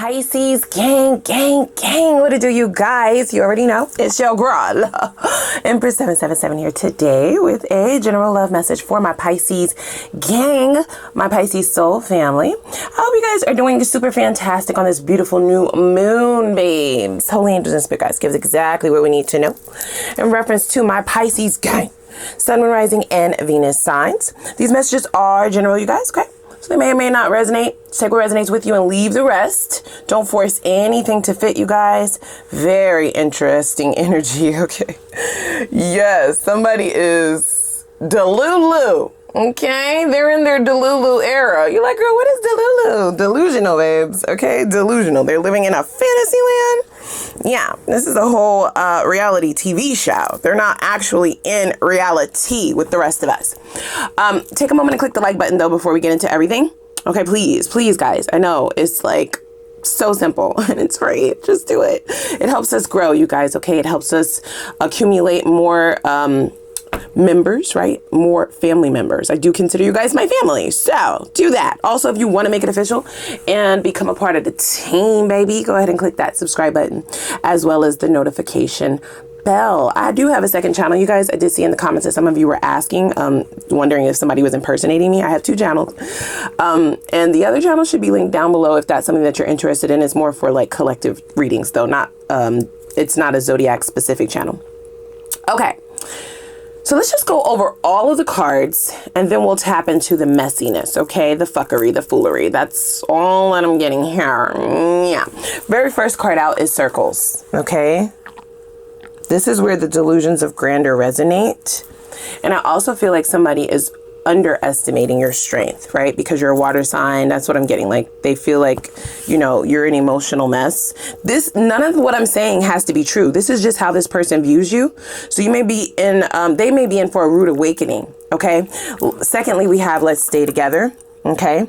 Pisces gang. What to do, you guys? You already know. It's your girl, Empress 777 here today with a general love message for my Pisces gang, my Pisces soul family. I hope you guys are doing super fantastic on this beautiful new moon, babes. Holy angels and spirit guides gives exactly what we need to know in reference to my Pisces gang, sun, moon, rising, and Venus signs. These messages are general, you guys, okay? So they may or may not resonate. Take what resonates with you and leave the rest. Don't force anything to fit, you guys. Very interesting energy, okay? Yes, somebody is delulu, okay? They're in their delulu era. You're like, girl, what is delulu? Delusional, babes, okay? Delusional. They're living in a fantasy land. Yeah, this is a whole reality TV show. They're not actually in reality with the rest of us. Take a moment and click the like button, though, before we get into everything. Okay, please, guys. I know it's like so simple and it's free. Just do it. It helps us grow, you guys, okay? It helps us accumulate more members, right? More family members. I do consider you guys my family, so do that. Also, if you want to make it official and become a part of the team, baby, go ahead and click that subscribe button as well as the notification bell. I do have a second channel, you guys. I did see in the comments that some of you were asking, wondering if somebody was impersonating me. I have two channels, and the other channel should be linked down below if that's something that you're interested in. It's more for like collective readings, though, not it's not a zodiac specific channel. Okay, so let's just go over all of the cards and then we'll tap into the messiness, okay? The fuckery, the foolery. That's all that I'm getting here. Yeah. Very first card out is circles, okay? This is where the delusions of grandeur resonate. And I also feel like somebody is underestimating your strength, right? Because you're a water sign. That's what I'm getting. Like, they feel like, you know, you're an emotional mess. None of what I'm saying has to be true. This is just how this person views you. So you may be in, they may be in for a rude awakening. Okay. Secondly, we have let's stay together. Okay.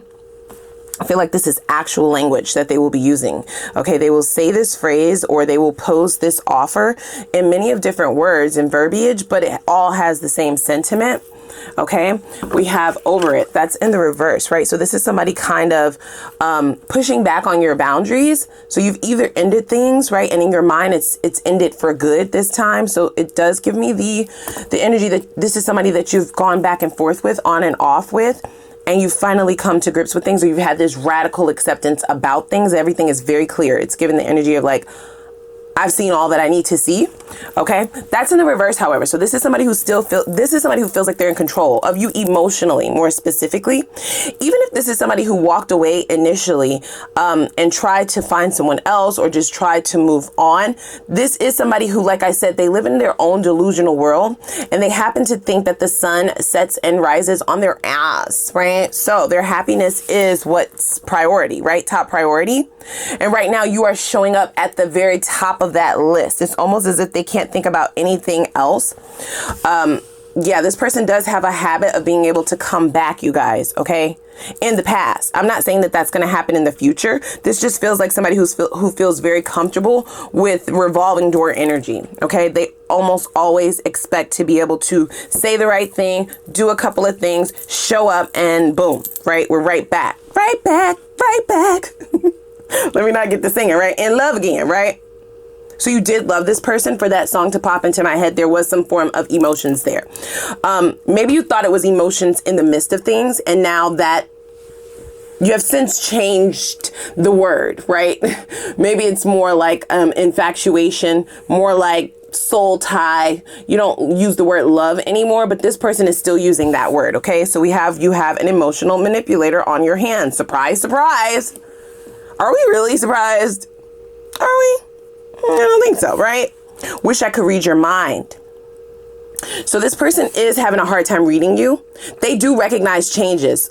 I feel like this is actual language that they will be using. Okay, they will say this phrase or they will pose this offer in many of different words and verbiage, but it all has the same sentiment. Okay, we have over it. That's in the reverse, right? So this is somebody kind of pushing back on your boundaries. So you've either ended things, right? And in your mind, it's ended for good this time. So it does give me the energy that this is somebody that you've gone back and forth with, on and off with. And you finally come to grips with things, or you've had this radical acceptance about things. Everything is very clear. It's given the energy of like, I've seen all that I need to see. Okay, that's in the reverse, however. So this is somebody who feels like they're in control of you emotionally, more specifically. Even if this is somebody who walked away initially and tried to find someone else or just tried to move on, this is somebody who, like I said, they live in their own delusional world and they happen to think that the sun sets and rises on their ass, right? So their happiness is what's priority, right? Top priority. And right now you are showing up at the very top of that list. It's almost as if they can't think about anything else. Yeah, this person does have a habit of being able to come back, you guys, okay, in the past. I'm not saying that that's going to happen in the future. This just feels like somebody who feels very comfortable with revolving door energy, okay? They almost always expect to be able to say the right thing, do a couple of things, show up, and boom, right? We're right back. Let me not get the singing, right? In love again, right? So you did love this person. For that song to pop into my head, there was some form of emotions there. Maybe you thought it was emotions in the midst of things, and now that you have since changed the word, right? Maybe it's more like infatuation, more like soul tie. You don't use the word love anymore, but this person is still using that word, okay? So you have an emotional manipulator on your hands. Surprise, surprise. Are we really surprised? Are we? I don't think so, right? Wish I could read your mind. So this person is having a hard time reading you. They do recognize changes.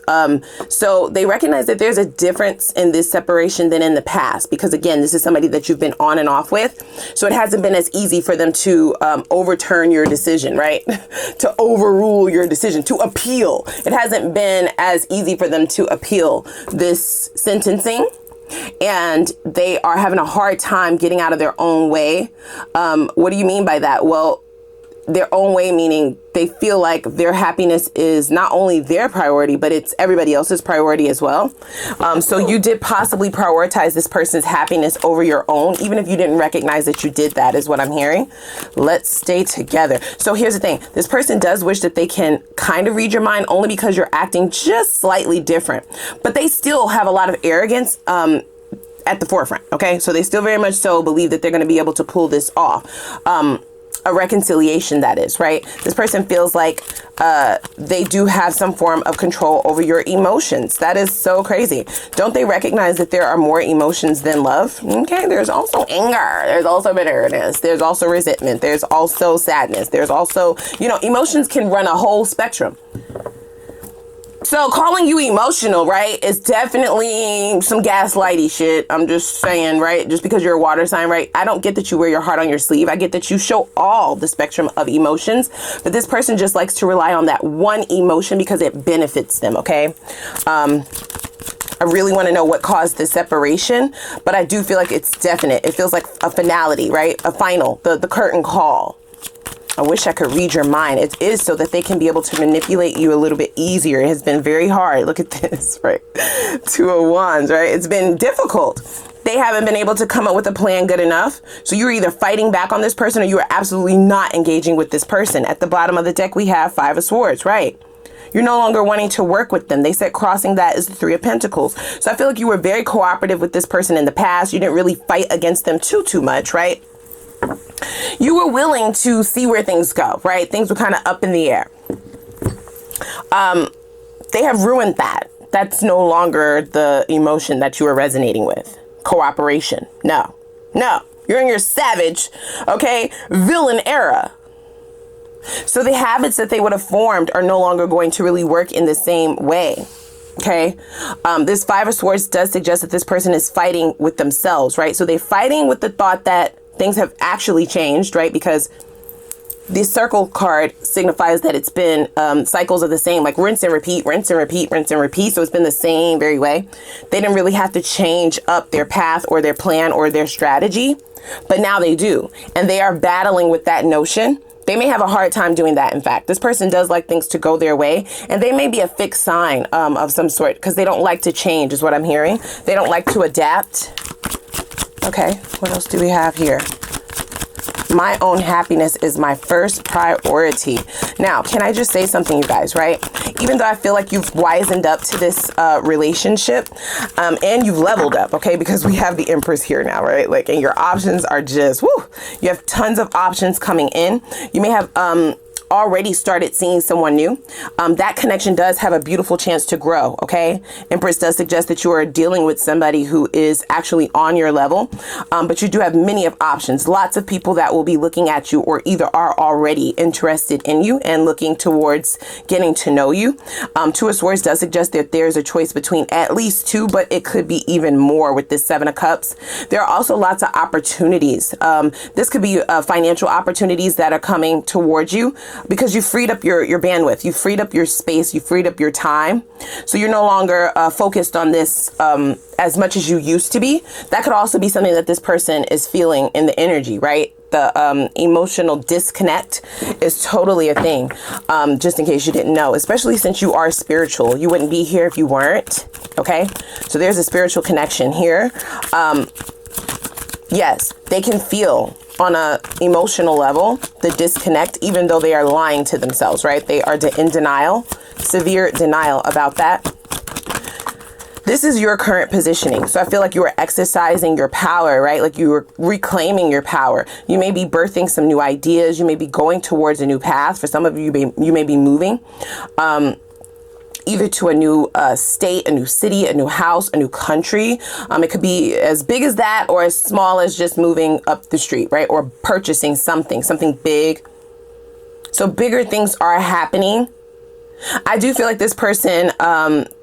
So they recognize that there's a difference in this separation than in the past, because again, this is somebody that you've been on and off with. So it hasn't been as easy for them to overturn your decision, right? To overrule your decision, to appeal. It hasn't been as easy for them to appeal this sentencing. And they are having a hard time getting out of their own way. What do you mean by that? Well, their own way, meaning they feel like their happiness is not only their priority, but it's everybody else's priority as well. So you did possibly prioritize this person's happiness over your own, even if you didn't recognize that you did that, is what I'm hearing. Let's stay together. So here's the thing. This person does wish that they can kind of read your mind, only because you're acting just slightly different, but they still have a lot of arrogance at the forefront. Okay. So they still very much so believe that they're going to be able to pull this off. A reconciliation, that is, right? This person feels like they do have some form of control over your emotions. That is so crazy. Don't they recognize that there are more emotions than love? Okay, there's also anger. There's also bitterness. There's also resentment. There's also sadness. There's also, you know, emotions can run a whole spectrum. So calling you emotional, right, is definitely some gaslighty shit. I'm just saying, right? Just because you're a water sign, right? I don't get that you wear your heart on your sleeve. I get that you show all the spectrum of emotions, but this person just likes to rely on that one emotion because it benefits them, okay? I really want to know what caused the separation, but I do feel like it's definite. It feels like a finality, right? A final, the curtain call. I wish I could read your mind. It is so that they can be able to manipulate you a little bit easier. It has been very hard. Look at this, right? 2 of Wands, right? It's been difficult. They haven't been able to come up with a plan good enough. So you're either fighting back on this person or you are absolutely not engaging with this person. At the bottom of the deck, we have 5 of Swords, right? You're no longer wanting to work with them. They said crossing that is the 3 of Pentacles. So I feel like you were very cooperative with this person in the past. You didn't really fight against them too much, right? You were willing to see where things go, right? Things were kind of up in the air. They have ruined that. That's no longer the emotion that you are resonating with. Cooperation. No. You're in your savage, okay, villain era. So the habits that they would have formed are no longer going to really work in the same way. Okay. This 5 of Swords does suggest that this person is fighting with themselves, right? So they're fighting with the thought that things have actually changed, right? Because the circle card signifies that it's been cycles of the same, like rinse and repeat, rinse and repeat, rinse and repeat. So it's been the same very way. They didn't really have to change up their path or their plan or their strategy, but now they do. And they are battling with that notion. They may have a hard time doing that. In fact, this person does like things to go their way, and they may be a fixed sign of some sort because they don't like to change, is what I'm hearing. They don't like to adapt. Okay, what else do we have here? My own happiness is my first priority. Now, can I just say something, you guys, right? Even though I feel like you've wisened up to this relationship and you've leveled up, okay? Because we have the Empress here now, right? Like, and your options are just, whoo, you have tons of options coming in. You may have already started seeing someone new. That connection does have a beautiful chance to grow, okay? Empress does suggest that you are dealing with somebody who is actually on your level, but you do have many of options. Lots of people that will be looking at you or either are already interested in you and looking towards getting to know you. 2 of Swords does suggest that there's a choice between at least 2, but it could be even more with this 7 of Cups. There are also lots of opportunities. This could be financial opportunities that are coming towards you, because you freed up your bandwidth, you freed up your space, you freed up your time. So you're no longer focused on this as much as you used to be. That could also be something that this person is feeling in the energy, right? The emotional disconnect is totally a thing, just in case you didn't know, especially since you are spiritual. You wouldn't be here if you weren't, okay? So there's a spiritual connection here. Yes, they can feel on a emotional level the disconnect, even though they are lying to themselves, right? They are in denial, severe denial about that. This is your current positioning. So I feel like you are exercising your power, right? Like you are reclaiming your power. You may be birthing some new ideas. You may be going towards a new path. For some of you, you may be moving either to a new state, a new city, a new house, a new country. It could be as big as that or as small as just moving up the street, right? Or purchasing something big. So bigger things are happening. I do feel like this person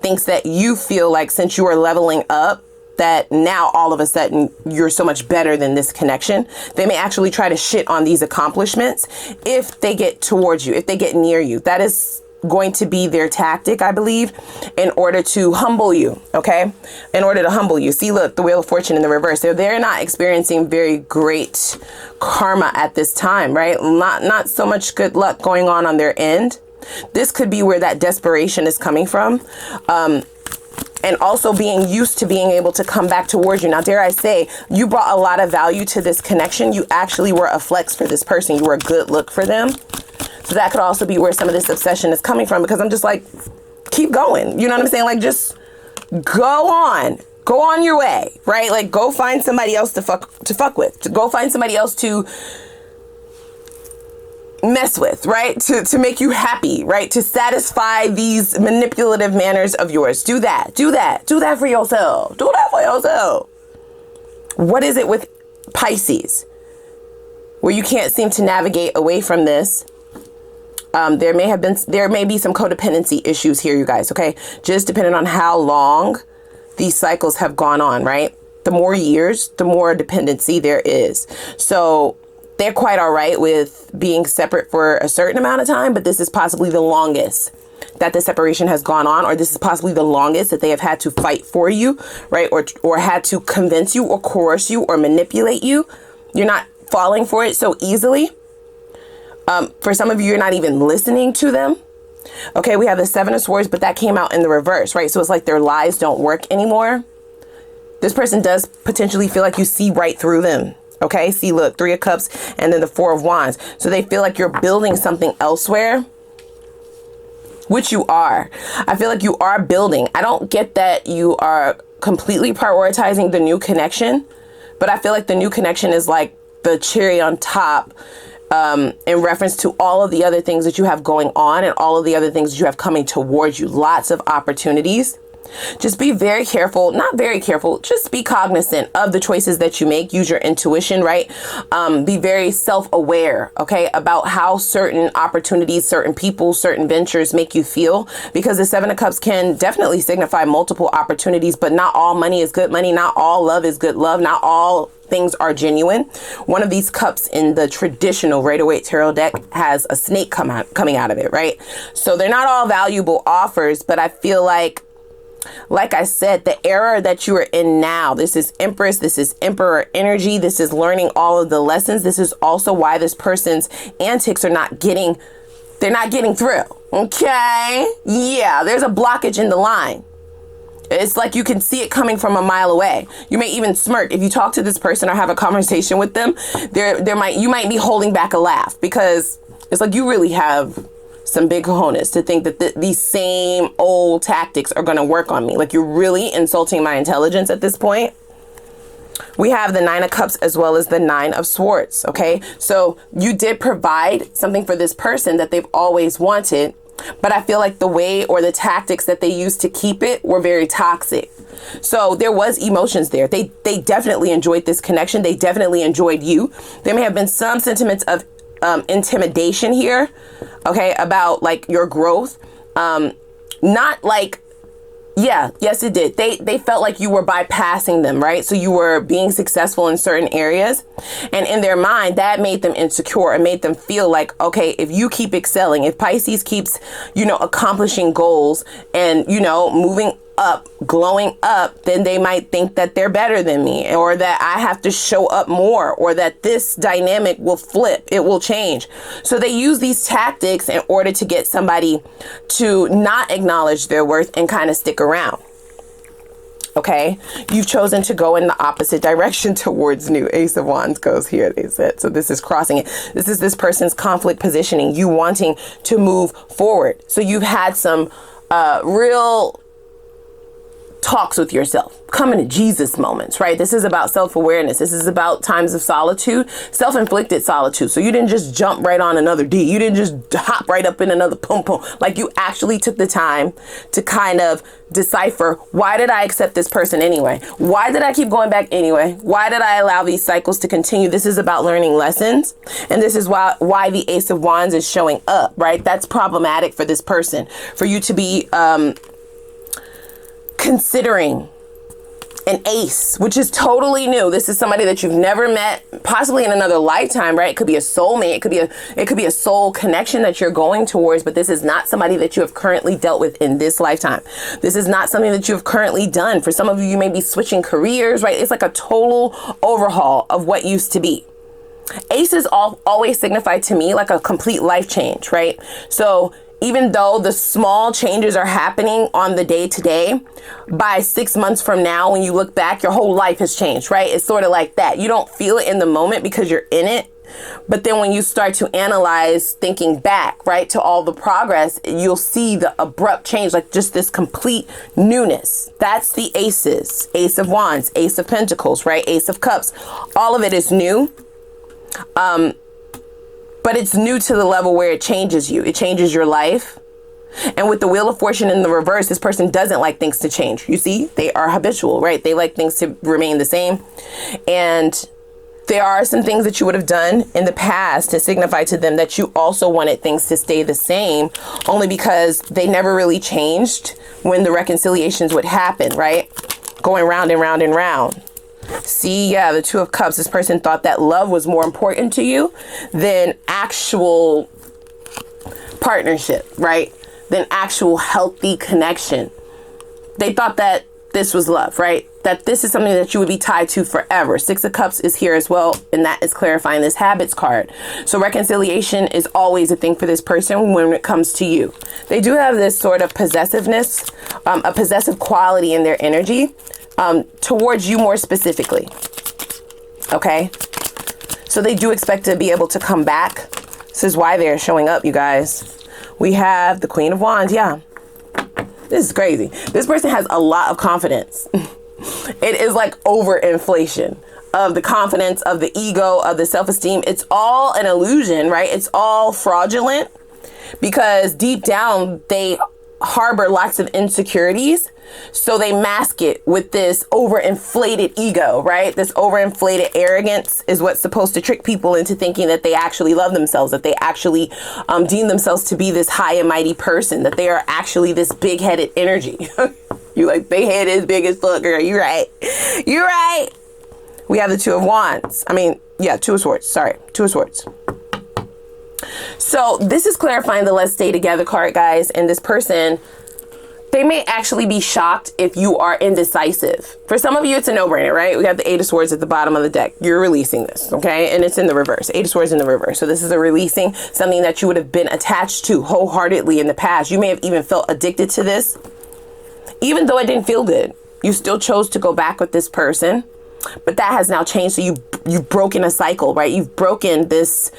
thinks that you feel like since you are leveling up, that now all of a sudden you're so much better than this connection. They may actually try to shit on these accomplishments if they get towards you, if they get near you. That is going to be their tactic, I believe, in order to humble you, okay? In order to humble you. See, look, the Wheel of Fortune in the reverse. So they're not experiencing very great karma at this time, right? Not so much good luck going on their end. This could be where that desperation is coming from. And also being used to being able to come back towards you. Now, dare I say, you brought a lot of value to this connection. You actually were a flex for this person. You were a good look for them. So that could also be where some of this obsession is coming from, because I'm just like, keep going. You know what I'm saying? Like, just go on your way, right? Like, go find somebody else to fuck with, go find somebody else to mess with, right? To make you happy, right? To satisfy these manipulative manners of yours. Do that for yourself. Do that for yourself. What is it with Pisces where you can't seem to navigate away from this? There may be some codependency issues here, you guys, okay? Just depending on how long these cycles have gone on, right? The more years, the more dependency there is. So they're quite all right with being separate for a certain amount of time, but this is possibly the longest that the separation has gone on, or this is possibly the longest that they have had to fight for you, right? Or had to convince you or coerce you or manipulate you. You're not falling for it so easily. For some of you, you're not even listening to them. Okay, we have the Seven of Swords, but that came out in the reverse, right? So it's like their lies don't work anymore. This person does potentially feel like you see right through them. Okay, see, look, Three of Cups and then the Four of Wands. So they feel like you're building something elsewhere, which you are. I feel like you are building. I don't get that you are completely prioritizing the new connection, but I feel like the new connection is like the cherry on top in reference to all of the other things that you have going on and all of the other things that you have coming towards you. Lots of opportunities. Just be very careful, not very careful, just be cognizant of the choices that you make. Use your intuition, right? Be very self-aware, okay, about how certain opportunities, certain people, certain ventures make you feel, because the Seven of Cups can definitely signify multiple opportunities, but not all money is good money. Not all love is good love. Not all things are genuine. One of these cups in the traditional Rider-Waite tarot deck has a snake coming out of it, right? So they're not all valuable offers, but I feel like I said, the era that you are in now, this is Empress, this is Emperor energy, this is learning all of the lessons. This is also why this person's antics are not getting through. Okay. Yeah, there's a blockage in the line. It's like you can see it coming from a mile away. You may even smirk if you talk to this person or have a conversation with them. You might be holding back a laugh, because it's like you really have some big cojones to think that these same old tactics are going to work on me. Like, you're really insulting my intelligence at this point. We have the Nine of Cups as well as the Nine of Swords. Okay, so you did provide something for this person that they've always wanted, but I feel like the way or the tactics that they used to keep it were very toxic. So there was emotions there. They definitely enjoyed this connection. They definitely enjoyed you. There may have been some sentiments of intimidation here, okay, about like your growth. Not like, yeah, yes, it did. They felt like you were bypassing them, right? So you were being successful in certain areas, and in their mind that made them insecure and made them feel like, okay, if you keep excelling, if Pisces keeps, accomplishing goals and, moving up, glowing up, then they might think that they're better than me, or that I have to show up more, or that this dynamic will flip, it will change. So they use these tactics in order to get somebody to not acknowledge their worth and kind of stick around. Okay, you've chosen to go in the opposite direction towards new. Ace of Wands goes here, they said. So this is crossing it. This is this person's conflict positioning, you wanting to move forward. So you've had some real talks with yourself, coming to Jesus moments, right? This is about self-awareness. This is about times of solitude, self-inflicted solitude. So you didn't just jump right on another D. You didn't just hop right up in another pum pum. Like, you actually took the time to kind of decipher, why did I accept this person anyway? Why did I keep going back anyway? Why did I allow these cycles to continue? This is about learning lessons. And this is why the Ace of Wands is showing up, right? That's problematic for this person, for you to be considering an ace, which is totally new. This is somebody that you've never met, possibly in another lifetime, right? It could be a soulmate. It could be a soul connection that you're going towards, but this is not somebody that you have currently dealt with in this lifetime. This is not something that you have currently done. For some of you, you may be switching careers, right? It's like a total overhaul of what used to be. Aces always signify to me like a complete life change, right? So even though the small changes are happening on the day to day, by 6 months from now, when you look back, your whole life has changed, right? It's sort of like that. You don't feel it in the moment because you're in it. But then when you start to analyze thinking back, right, to all the progress, you'll see the abrupt change, like just this complete newness. That's the aces. Ace of Wands, Ace of Pentacles, right? Ace of Cups. All of it is new. But it's new to the level where it changes you. It changes your life. And with the Wheel of Fortune in the reverse, this person doesn't like things to change. You see, they are habitual, right? They like things to remain the same. And there are some things that you would have done in the past to signify to them that you also wanted things to stay the same, only because they never really changed when the reconciliations would happen, right? Going round and round and round. See, yeah, the Two of Cups. This person thought that love was more important to you than actual partnership, right? Than actual healthy connection. They thought that this was love, right? That this is something that you would be tied to forever. Six of Cups is here as well, and that is clarifying this habits card. So reconciliation is always a thing for this person when it comes to you. They do have this sort of possessiveness, a possessive quality in their energy. Towards you more specifically. Okay. So they do expect to be able to come back. This is why they're showing up, you guys. We have the Queen of Wands. Yeah. This is crazy. This person has a lot of confidence. It is like overinflation of the confidence, of the ego, of the self-esteem. It's all an illusion, right? It's all fraudulent because deep down they harbor lots of insecurities. So they mask it with this overinflated ego, right? This overinflated arrogance is what's supposed to trick people into thinking that they actually love themselves, that they actually deem themselves to be this high and mighty person, that they are actually this big-headed energy. You like, they head is big as fuck, girl. You're right. You're right. We have the Two of Wands. I mean, yeah, Two of Swords. Sorry, Two of Swords. So this is clarifying the Let's Stay Together card, guys. And this person, they may actually be shocked if you are indecisive. For some of you, it's a no-brainer, right? We have the Eight of Swords at the bottom of the deck. You're releasing this, okay? And it's in the reverse. Eight of Swords in the reverse. So this is a releasing something that you would have been attached to wholeheartedly in the past. You may have even felt addicted to this. Even though it didn't feel good, you still chose to go back with this person. But that has now changed. So you've broken a cycle, right? You've broken this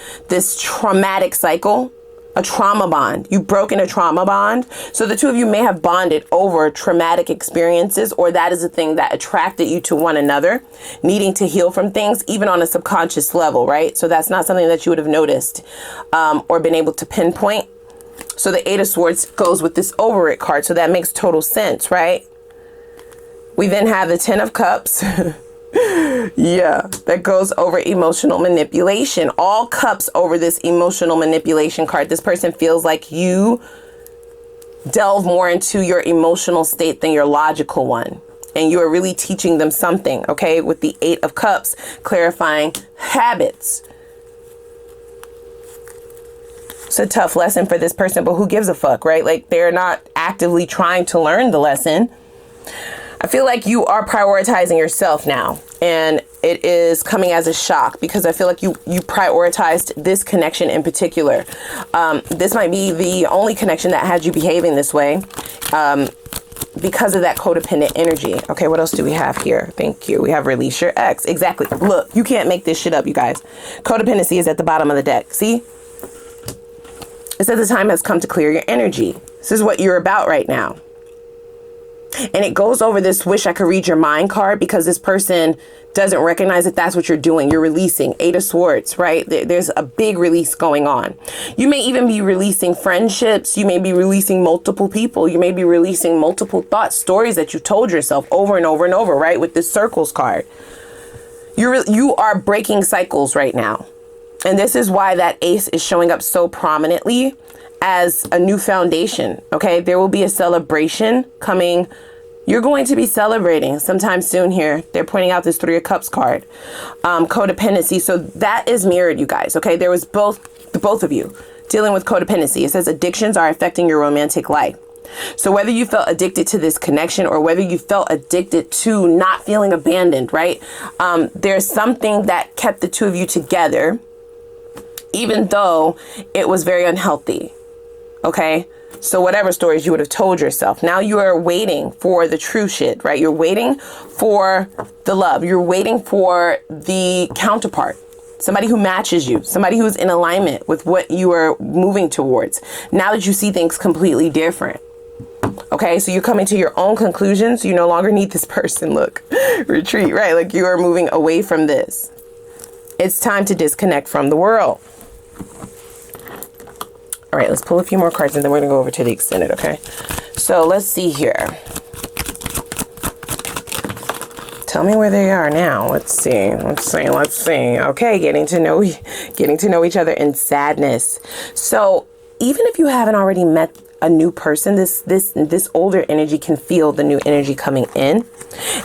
traumatic cycle, a trauma bond. You've broken a trauma bond. So the two of you may have bonded over traumatic experiences, or that is a thing that attracted you to one another, needing to heal from things, even on a subconscious level, right? So that's not something that you would have noticed or been able to pinpoint. So the Eight of Swords goes with this over it card. So that makes total sense, right? We then have the Ten of Cups. Yeah, that goes over emotional manipulation. All cups over this emotional manipulation card. This person feels like you delve more into your emotional state than your logical one. And you are really teaching them something, okay? With the Eight of Cups, clarifying habits. It's a tough lesson for this person, but who gives a fuck, right? Like, they're not actively trying to learn the lesson. I feel like you are prioritizing yourself now, and it is coming as a shock because I feel like you prioritized this connection in particular. This might be the only connection that had you behaving this way because of that codependent energy. Okay, what else do we have here? Thank you. We have release your ex. Exactly. Look, you can't make this shit up, you guys. Codependency is at the bottom of the deck. See? It says the time has come to clear your energy. This is what you're about right now. And it goes over this wish I could read your mind card because this person doesn't recognize that that's what you're doing. You're releasing. Eight of Swords, right? There's a big release going on. You may even be releasing friendships. You may be releasing multiple people. You may be releasing multiple thoughts, stories that you told yourself over and over and over, right? With this Circles card. You are breaking cycles right now. And this is why that Ace is showing up so prominently as a new foundation. Okay, there will be a celebration coming You're going to be celebrating sometime soon here. They're pointing out this 3 of Cups card. Codependency. So that is mirrored, you guys. Okay. There was both of you dealing with codependency. It says addictions are affecting your romantic life. So whether you felt addicted to this connection or whether you felt addicted to not feeling abandoned, right? There's something that kept the two of you together, even though it was very unhealthy. Okay. So whatever stories you would have told yourself, now you are waiting for the true shit, right? You're waiting for the love. You're waiting for the counterpart, somebody who matches you, somebody who's in alignment with what you are moving towards. Now that you see things completely different. Okay, so you're coming to your own conclusions. You no longer need this person. Look, retreat, right? Like you are moving away from this. It's time to disconnect from the world. All right, let's pull a few more cards and then we're going to go over to the extended, okay? So let's see here. Tell me where they are now. Let's see. Okay, getting to know each other in sadness. So even if you haven't already met a new person, this older energy can feel the new energy coming in.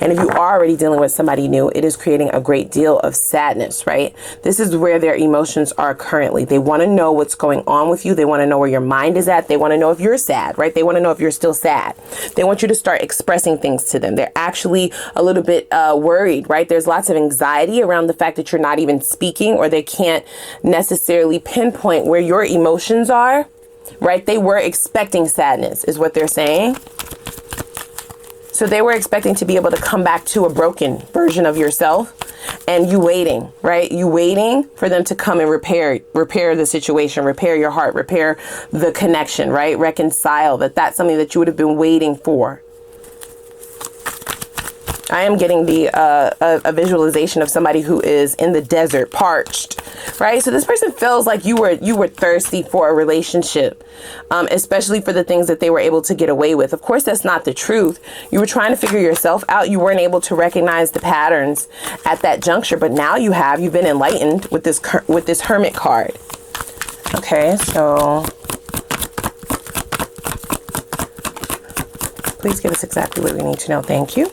And if you are already dealing with somebody new, it is creating a great deal of sadness, right? This is where their emotions are currently. They want to know what's going on with you. They want to know where your mind is at. They want to know if you're sad, right? They want to know if you're still sad. They want you to start expressing things to them. They're actually a little bit worried, right? There's lots of anxiety around the fact that you're not even speaking, or they can't necessarily pinpoint where your emotions are. Right? They were expecting sadness is what they're saying. So they were expecting to be able to come back to a broken version of yourself, and you waiting, right? You waiting for them to come and repair the situation, repair your heart, repair the connection, right? Reconcile that's something that you would have been waiting for. I am getting a visualization of somebody who is in the desert, parched, right? So this person feels like you were thirsty for a relationship, especially for the things that they were able to get away with. Of course, that's not the truth. You were trying to figure yourself out. You weren't able to recognize the patterns at that juncture, but now you have. You've been enlightened with this Hermit card. Okay, so please give us exactly what we need to know. Thank you.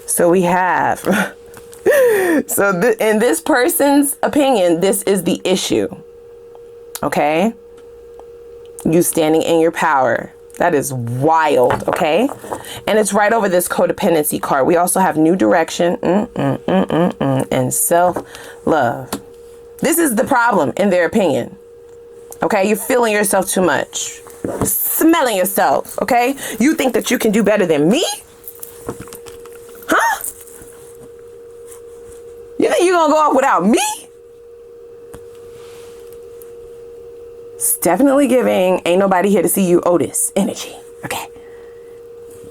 So we have, in this person's opinion, this is the issue. Okay. You standing in your power. That is wild. Okay. And it's right over this codependency card. We also have new direction and self-love. This is the problem in their opinion. Okay. You're feeling yourself too much. Smelling yourself. Okay. You think that you can do better than me? Huh? You think you're gonna go off without me? It's definitely giving ain't nobody here to see you Otis energy. Okay.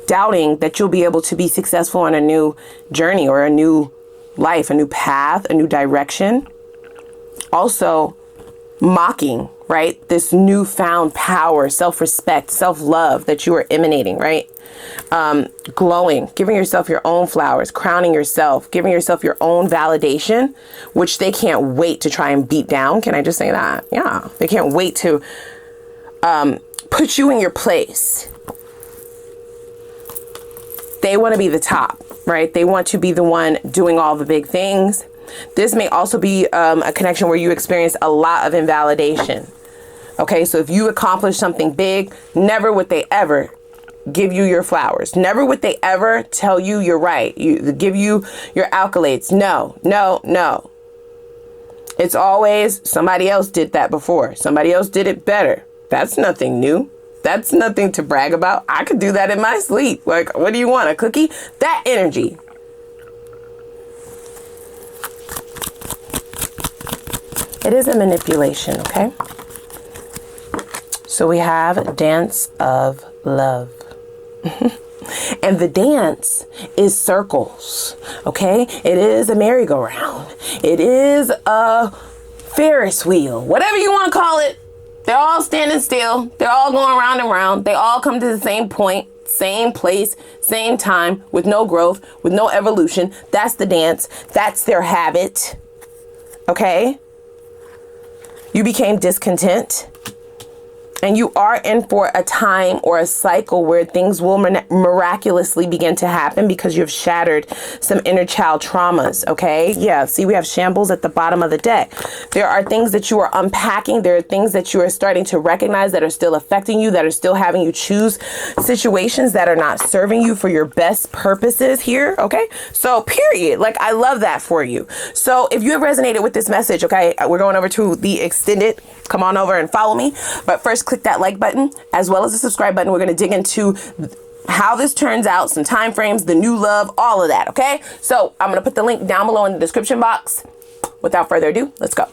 Doubting that you'll be able to be successful on a new journey or a new life, a new path, a new direction. Also mocking, right? This newfound power, self-respect, self-love that you are emanating, right? Glowing, giving yourself your own flowers, crowning yourself, giving yourself your own validation, which they can't wait to try and beat down. Can I just say that? Yeah. They can't wait to put you in your place. They want to be the top, right? They want to be the one doing all the big things. This may also be a connection where you experience a lot of invalidation. Okay, so if you accomplish something big, never would they ever give you your flowers. Never would they ever tell you you're right. Give you your accolades. No, no, no. It's always somebody else did that before. Somebody else did it better. That's nothing new. That's nothing to brag about. I could do that in my sleep. Like, what do you want? A cookie? That energy. It is a manipulation, okay? So we have Dance of Love. And the dance is circles, okay? It is a merry-go-round. It is a Ferris wheel, whatever you want to call it. They're all standing still. They're all going round and round. They all come to the same point, same place, same time, with no growth, with no evolution. That's the dance. That's their habit, okay? You became discontent. And you are in for a time or a cycle where things will miraculously begin to happen because you've shattered some inner child traumas, okay? Yeah, see, we have shambles at the bottom of the deck. There are things that you are unpacking. There are things that you are starting to recognize that are still affecting you, that are still having you choose situations that are not serving you for your best purposes here, okay? So, period. Like, I love that for you. So, if you have resonated with this message, okay, we're going over to the extended. Come on over and follow me. But first, click that like button as well as the subscribe button. We're going to dig into how this turns out, some time frames, the new love, all of that. Okay, so I'm going to put the link down below in the description box. Without further ado, let's go.